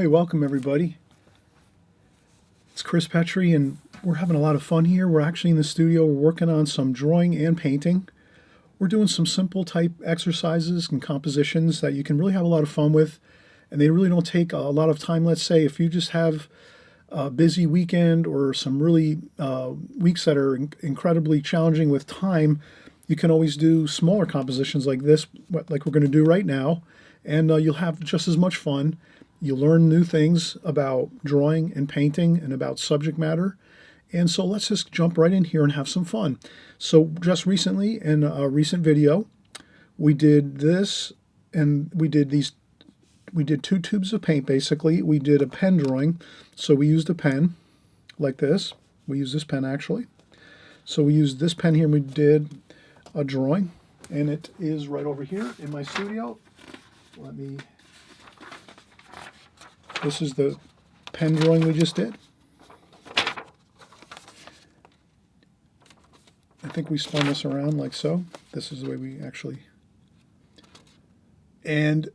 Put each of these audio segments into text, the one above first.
Hi, welcome everybody. It's Chris Petri and we're having a lot of fun here. We're actually in the studio. We're working on some drawing and painting. We're doing some simple type exercises and compositions that you can really have a lot of fun with, and they really don't take a lot of time. Let's say if you just have a busy weekend or some really weeks that are incredibly challenging with time, you can always do smaller compositions like this, like we're going to do right now, and you'll have just as much fun. You'll learn new things about drawing and painting and about subject matter. And so let's just jump right in here and have some fun. So just recently in a recent video, we did this and we did two tubes of paint basically. We did a pen drawing. So we used a pen like this. We used this pen actually. So we used this pen here and we did a drawing, and it is right over here in my studio. This is the pen drawing we just did. I think we spun this around like so. This is the way we actually... And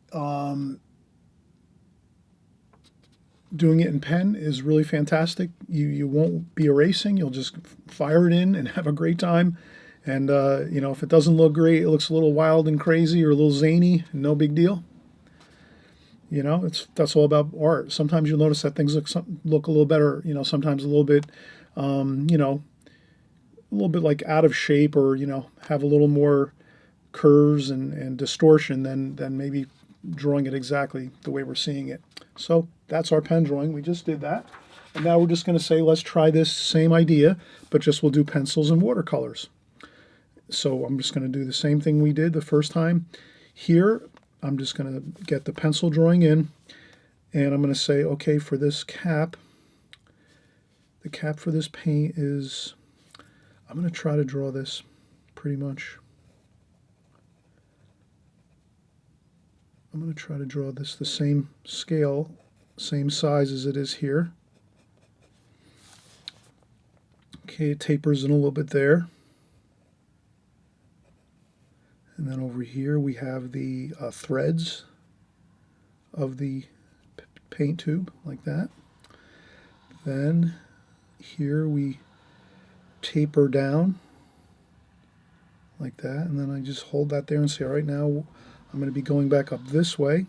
doing it in pen is really fantastic. You won't be erasing. You'll just fire it in and have a great time. And, you know, if it doesn't look great, it looks a little wild and crazy or a little zany, no big deal. You know, that's all about art. Sometimes you'll notice that things look a little better, you know, sometimes a little bit, you know, a little bit like out of shape, or, you know, have a little more curves and distortion than maybe drawing it exactly the way we're seeing it. So that's our pen drawing. We just did that. And now we're just going to say, let's try this same idea, but just we'll do pencils and watercolors. So I'm just going to do the same thing we did the first time. Here, I'm just going to get the pencil drawing in, and I'm going to say, okay, for this cap, the cap for this paint is, I'm going to try to draw this pretty much. I'm going to try to draw this the same scale, same size as it is here. Okay, it tapers in a little bit there. And then over here we have the threads of the paint tube, like that. Then here we taper down, like that. And then I just hold that there and say, all right, now I'm going to be going back up this way,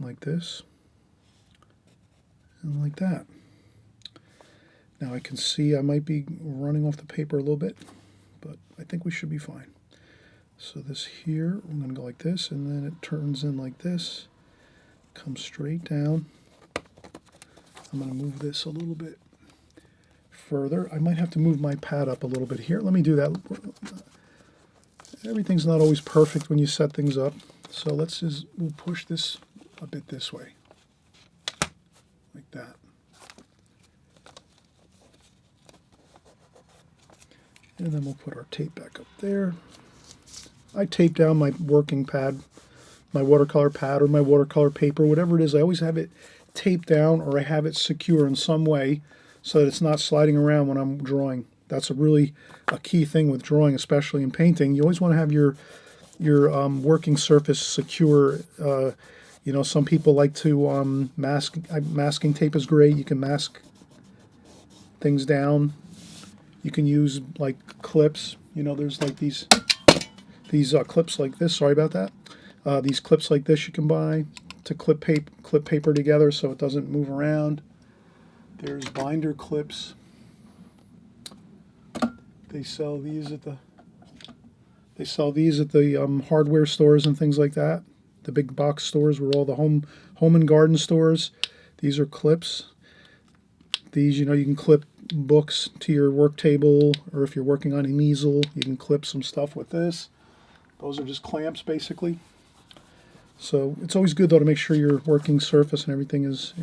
like this, and like that. Now I can see I might be running off the paper a little bit, but I think we should be fine. So this here, I'm going to go like this, and then it turns in like this, comes straight down. I'm going to move this a little bit further. I might have to move my pad up a little bit here. Let me do that. Everything's not always perfect when you set things up, so we'll push this a bit this way, like that. And then we'll put our tape back up there. I tape down my working pad, my watercolor pad or my watercolor paper, whatever it is. I always have it taped down, or I have it secure in some way so that it's not sliding around when I'm drawing. That's a key thing with drawing, especially in painting. You always want to have your working surface secure. You know, some people like to masking tape is great. You can mask things down. You can use like clips. You know, there's like these clips like this. Sorry about that. These clips like this you can buy to clip paper together so it doesn't move around. There's binder clips. They sell these at the hardware stores and things like that. The big box stores where all the home and garden stores. These are clips. These, you know, you can clip books to your work table, or if you're working on an easel, you can clip some stuff with this. Those are just clamps basically. So it's always good though to make sure your working surface and everything is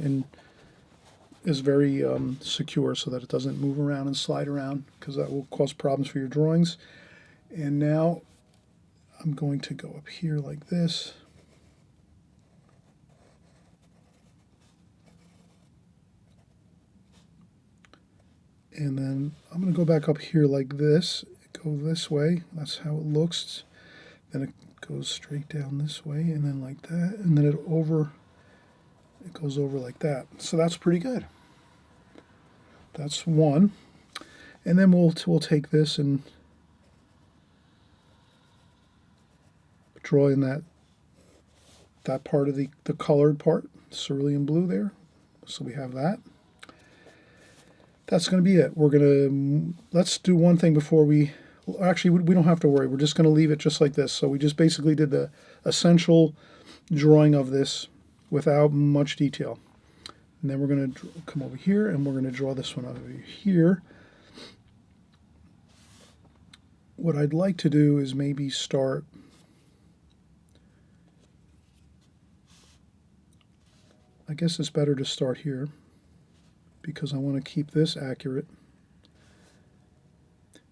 very secure so that it doesn't move around and slide around, because that will cause problems for your drawings. And now I'm going to go up here like this. And then I'm going to go back up here like this, go this way. That's how it looks. Then it goes straight down this way, and then like that, and then it goes over like that. So that's pretty good. That's one. And then we'll take this and draw in that part of the colored part, cerulean blue there. So we have that. That's going to be it. Let's do one thing before actually, we don't have to worry. We're just going to leave it just like this. So we just basically did the essential drawing of this without much detail. And then we're going to come over here and we're going to draw this one over here. What I'd like to do is maybe start I guess it's better to start here because I want to keep this accurate.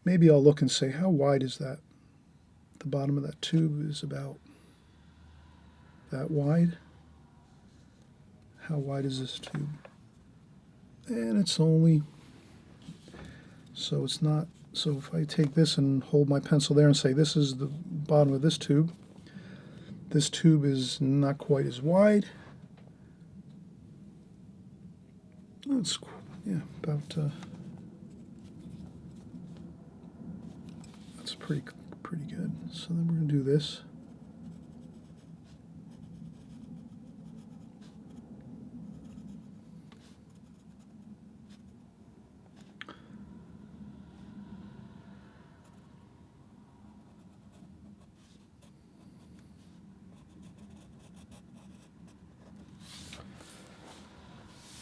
Maybe I'll look and say, how wide is that? The bottom of that tube is about that wide. How wide is this tube? And it's only, so it's not, so if I take this and hold my pencil there and say this is the bottom of this tube is not quite as wide. It's, yeah, about, that's pretty good. So then we're going to do this.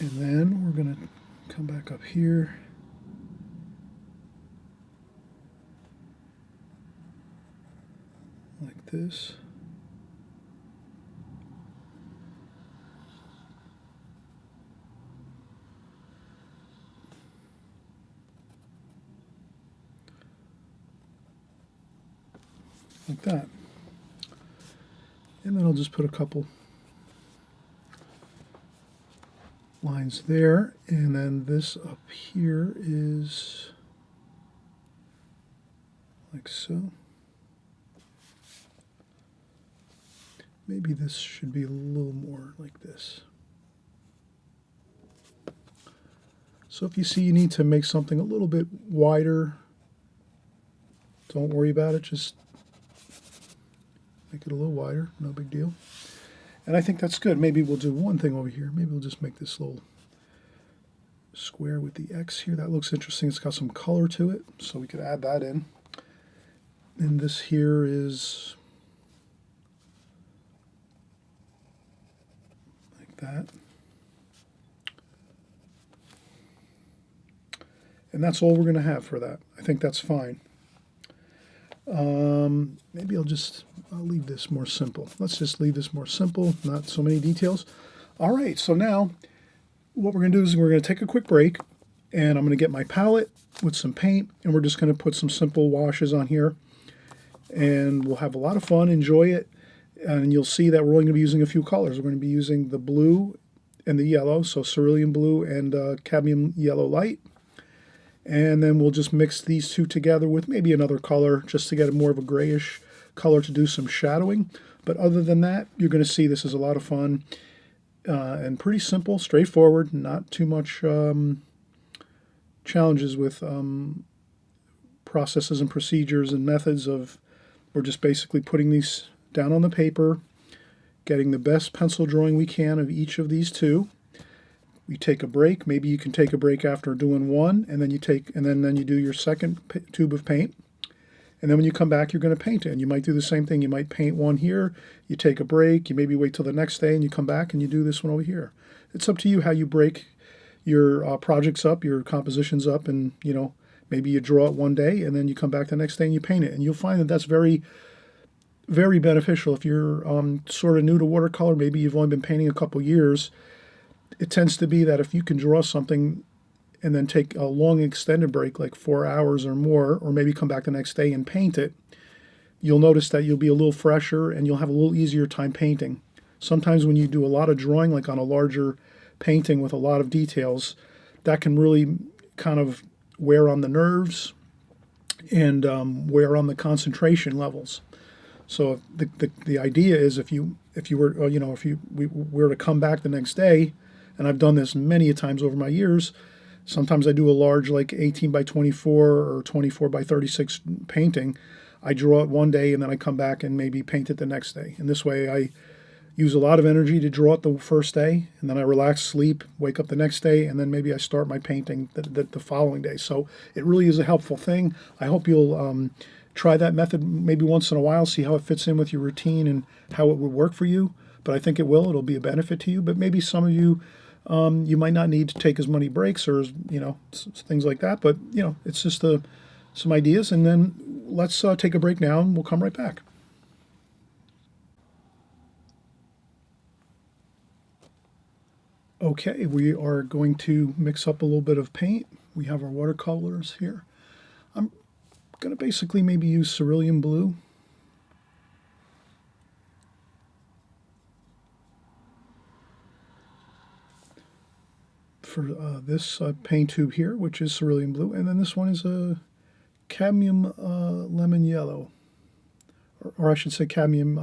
And then we're going to come back up here. Like this. Like that. And then I'll just put a couple lines there, and then this up here is like so. Maybe this should be a little more like this. So if you see you need to make something a little bit wider, don't worry about it, just make it a little wider, no big deal. And I think that's good. Maybe we'll do one thing over here. Maybe we'll just make this little square with the X here. That looks interesting. It's got some color to it, so we could add that in. And this here is like that. And that's all we're going to have for that. I think that's fine. Maybe I'll leave this more simple. Let's just leave this more simple, not so many details. All right, so now what we're going to do is we're going to take a quick break, and I'm going to get my palette with some paint, and we're just going to put some simple washes on here, and we'll have a lot of fun, enjoy it, and you'll see that we're only going to be using a few colors. We're going to be using the blue and the yellow, so cerulean blue and cadmium yellow light. And then we'll just mix these two together with maybe another color just to get more of a grayish color to do some shadowing. But other than that, you're going to see this is a lot of fun and pretty simple, straightforward, not too much challenges with processes and procedures and methods of, we're just basically putting these down on the paper, getting the best pencil drawing we can of each of these two. You take a break. Maybe you can take a break after doing one, and then you do your second tube of paint. And then when you come back, you're going to paint it. And you might do the same thing. You might paint one here. You take a break. You maybe wait till the next day, and you come back and you do this one over here. It's up to you how you break your projects up, your compositions up, and maybe you draw it one day, and then you come back the next day and you paint it. And you'll find that that's very, very beneficial if you're sort of new to watercolor. Maybe you've only been painting a couple years. It tends to be that if you can draw something and then take a long extended break, like 4 hours or more, or maybe come back the next day and paint it, you'll notice that you'll be a little fresher and you'll have a little easier time painting. Sometimes when you do a lot of drawing, like on a larger painting with a lot of details, that can really kind of wear on the nerves and wear on the concentration levels. So the idea is if you were we were to come back the next day, and I've done this many a times over my years. Sometimes I do a large like 18 by 24 or 24 by 36 painting. I draw it one day and then I come back and maybe paint it the next day. And this way I use a lot of energy to draw it the first day, and then I relax, sleep, wake up the next day, and then maybe I start my painting the following day. So it really is a helpful thing. I hope you'll try that method maybe once in a while, see how it fits in with your routine and how it would work for you. But I think it will. It'll be a benefit to you. But maybe some of you, you might not need to take as many breaks or things like that. But it's just some ideas. And then let's take a break now, and we'll come right back. Okay, we are going to mix up a little bit of paint. We have our watercolors here. I'm going to basically maybe use cerulean blue. For this paint tube here, which is cerulean blue, and then this one is a cadmium lemon yellow, or I should say cadmium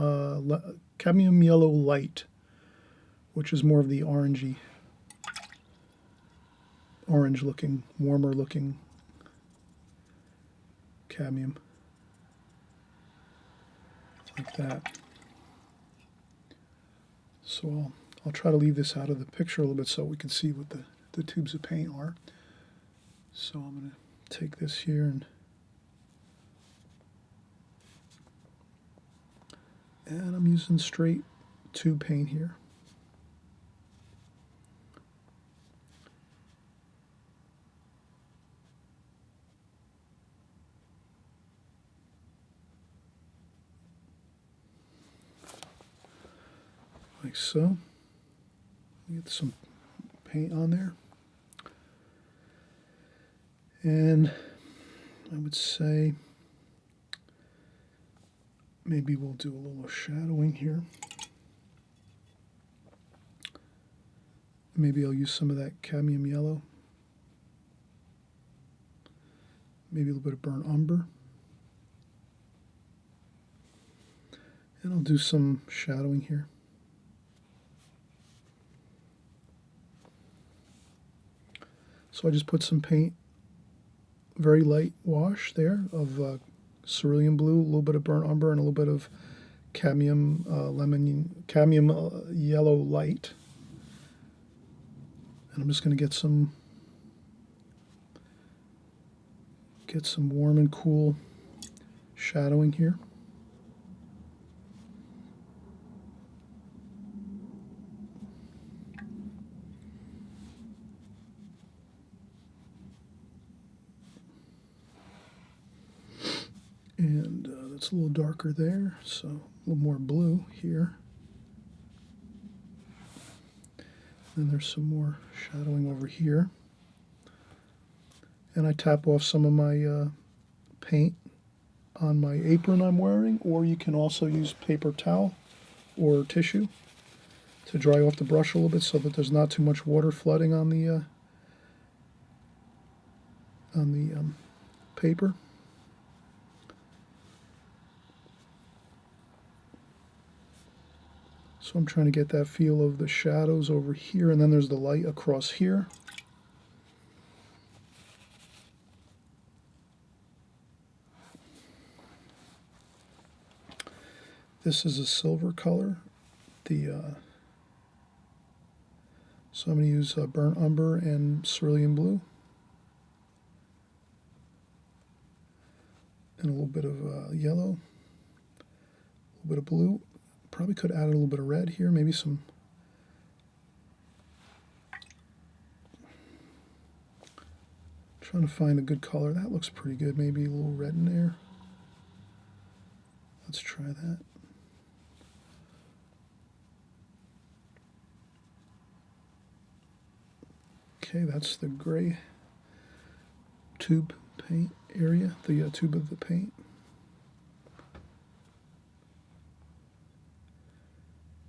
yellow light, which is more of the orangey, orange looking, warmer looking cadmium, like that. So I'll try to leave this out of the picture a little bit so we can see what the tubes of paint are. So I'm going to take this here and I'm using straight tube paint here. Like so. Get some paint on there. And I would say maybe we'll do a little shadowing here. Maybe I'll use some of that cadmium yellow. Maybe a little bit of burnt umber. And I'll do some shadowing here. So I just put some paint, very light wash there of cerulean blue, a little bit of burnt umber, and a little bit of cadmium yellow light. And I'm just going to get some warm and cool shadowing here. And that's a little darker there, so a little more blue here. Then there's some more shadowing over here. And I tap off some of my paint on my apron I'm wearing, or you can also use paper towel or tissue to dry off the brush a little bit so that there's not too much water flooding on the paper. So I'm trying to get that feel of the shadows over here, and then there's the light across here. This is a silver color. So I'm going to use burnt umber and cerulean blue. And a little bit of yellow, a little bit of blue. Probably could add a little bit of red here, maybe some. Trying to find a good color. That looks pretty good. Maybe a little red in there. Let's try that. Okay, that's the gray tube paint area, the tube of the paint.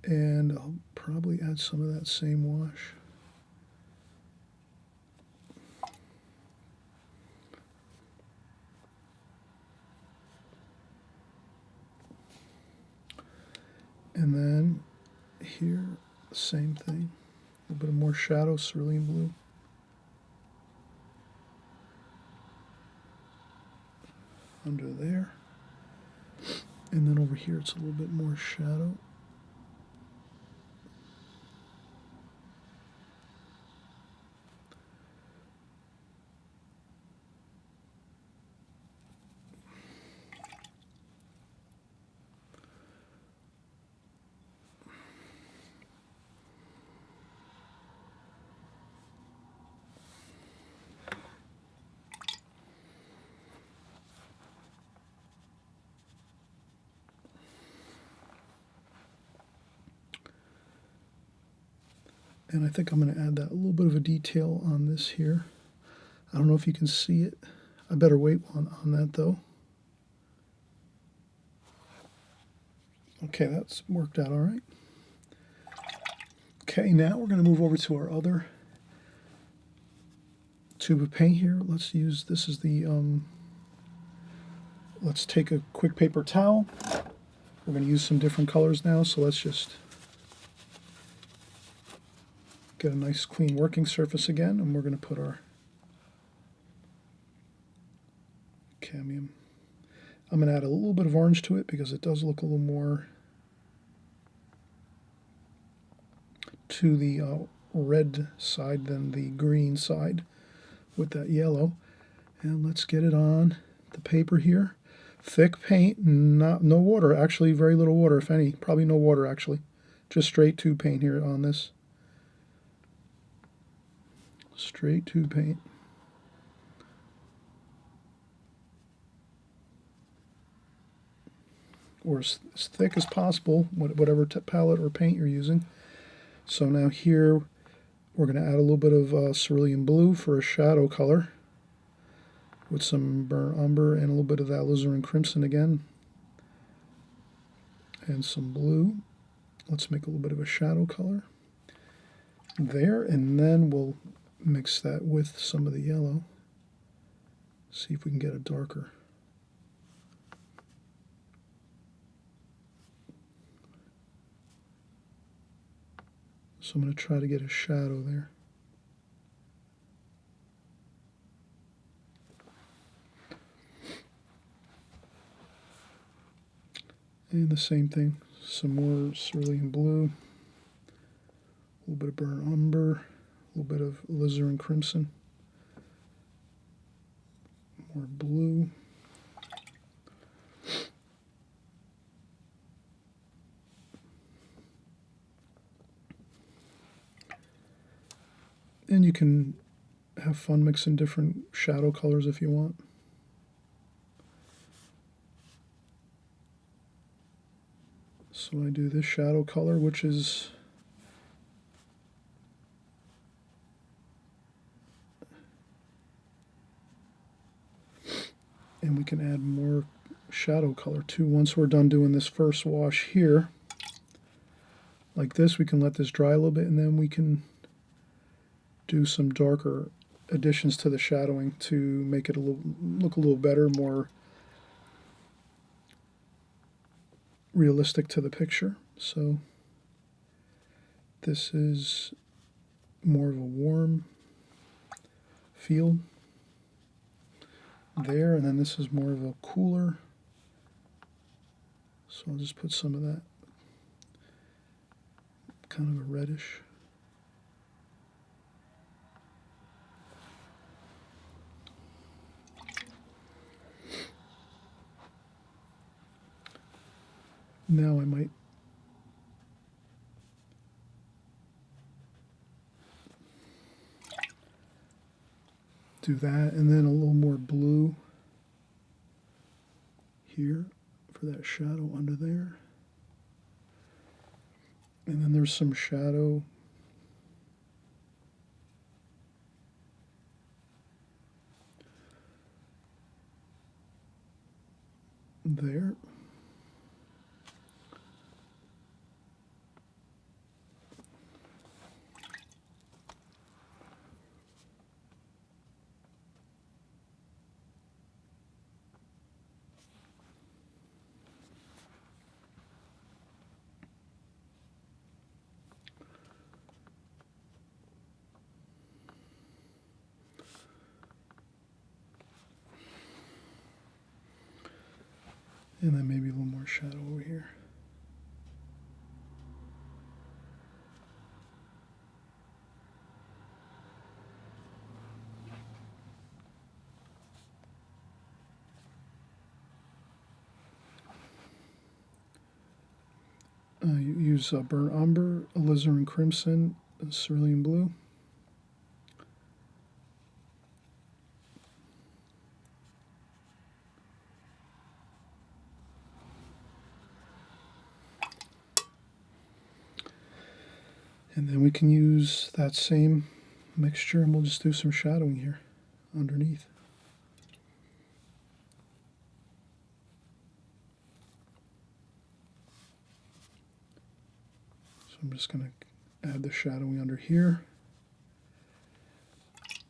And I'll probably add some of that same wash. And then here, same thing. A little bit of more shadow, cerulean blue. Under there. And then over here it's a little bit more shadow. And I think I'm going to add that little bit of a detail on this here. I don't know if you can see it. I better wait on that though. Okay, that's worked out all right. Okay, now we're going to move over to our other tube of paint here. Let's use, this is the, let's take a quick paper towel. We're going to use some different colors now, so let's just get a nice clean working surface again, and we're going to put our cadmium. I'm going to add a little bit of orange to it because it does look a little more to the red side than the green side with that yellow. And let's get it on the paper here. Thick paint, no water, actually very little water, if any. Probably no water, actually. Just straight tube paint here on this. Straight tube paint. Or as thick as possible, whatever palette or paint you're using. So now here we're going to add a little bit of cerulean blue for a shadow color with some burnt umber and a little bit of that alizarin crimson again. And some blue. Let's make a little bit of a shadow color there, and then we'll mix that with some of the yellow. See if we can get a darker. So I'm going to try to get a shadow there. And the same thing, some more cerulean blue, a little bit of burnt umber, a little bit of alizarin crimson, more blue. And you can have fun mixing different shadow colors if you want. So I do this shadow color, which is and we can add more shadow color too. Once we're done doing this first wash here, like this, we can let this dry a little bit, and then we can do some darker additions to the shadowing to make it look a little better, more realistic to the picture. So this is more of a warm feel there, and then this is more of a cooler. So I'll just put some of that kind of a reddish. Now I might do that, and then a little more blue here for that shadow under there. And then there's some shadow there. And then maybe a little more shadow over here. You use burnt umber, alizarin crimson, cerulean blue. And then we can use that same mixture and we'll just do some shadowing here underneath. So I'm just going to add the shadowing under here.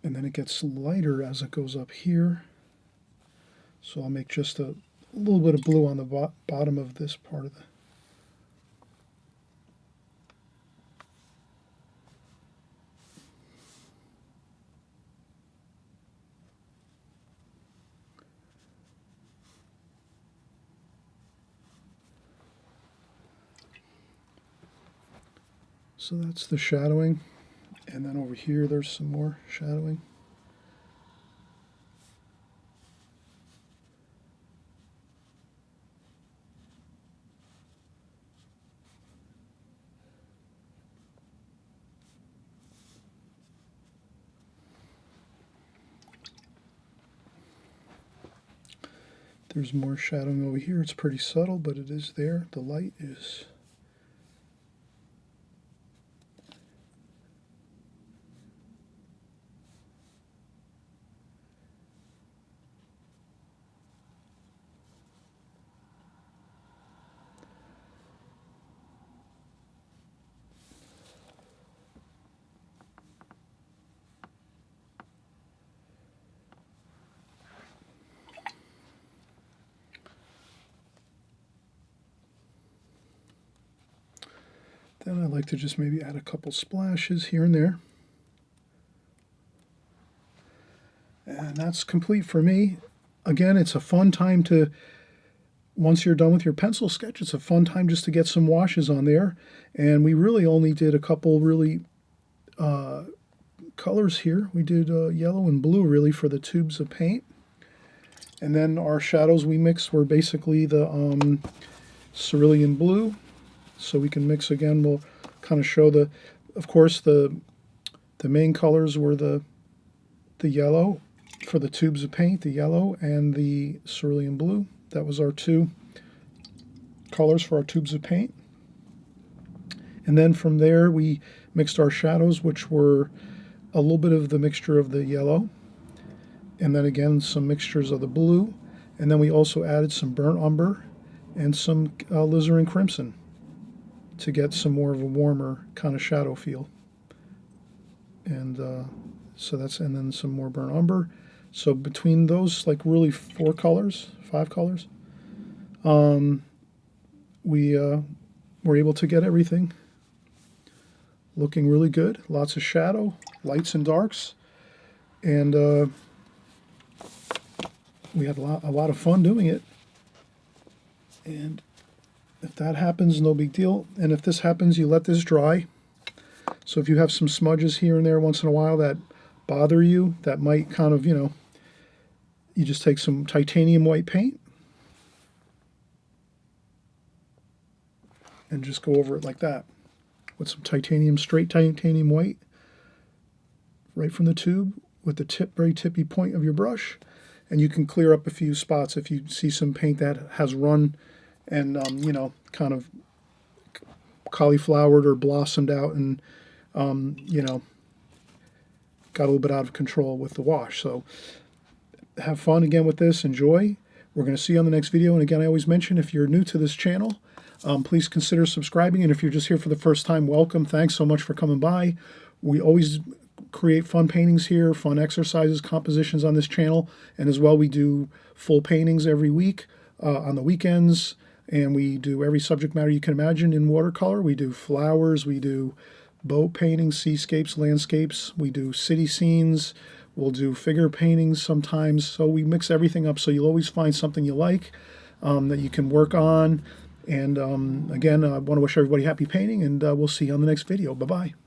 And then it gets lighter as it goes up here. So I'll make just a little bit of blue on the bottom of this part of the. So that's the shadowing, and then over here there's some more shadowing. There's more shadowing over here. It's pretty subtle, but it is there. The light is. Then I like to just maybe add a couple splashes here and there. And that's complete for me. Again, it's a fun time to, once you're done with your pencil sketch, it's a fun time just to get some washes on there. And we really only did a couple really colors here. We did yellow and blue really for the tubes of paint. And then our shadows we mixed were basically the cerulean blue. So we can mix again. We'll kind of show the, of course, the main colors were the yellow for the tubes of paint, the yellow and the cerulean blue. That was our two colors for our tubes of paint. And then from there we mixed our shadows, which were a little bit of the mixture of the yellow, and then again some mixtures of the blue, and then we also added some burnt umber and some alizarin crimson to get some more of a warmer kind of shadow feel. And so that's, and then some more burnt umber. So between those, like really 5 colors, we were able to get everything looking really good. Lots of shadow, lights and darks, and we had a lot of fun doing it. And if that happens, no big deal. And if this happens, you let this dry. So if you have some smudges here and there once in a while that bother you, that might kind of, you just take some titanium white paint and just go over it like that with some straight titanium white right from the tube with the very tippy point of your brush. And you can clear up a few spots if you see some paint that has run and kind of cauliflowered or blossomed out and got a little bit out of control with the wash. So have fun again with this, enjoy. We're going to see you on the next video. And again, I always mention, if you're new to this channel, please consider subscribing. And if you're just here for the first time, welcome. Thanks so much for coming by. We always create fun paintings here, fun exercises, compositions on this channel. And as well, we do full paintings every week on the weekends. And we do every subject matter you can imagine in watercolor. We do flowers, we do boat paintings, seascapes, landscapes. We do city scenes. We'll do figure paintings sometimes. So we mix everything up, so you'll always find something you like. that you can work on. And again, I want to wish everybody happy painting, and we'll see you on the next video. Bye-bye.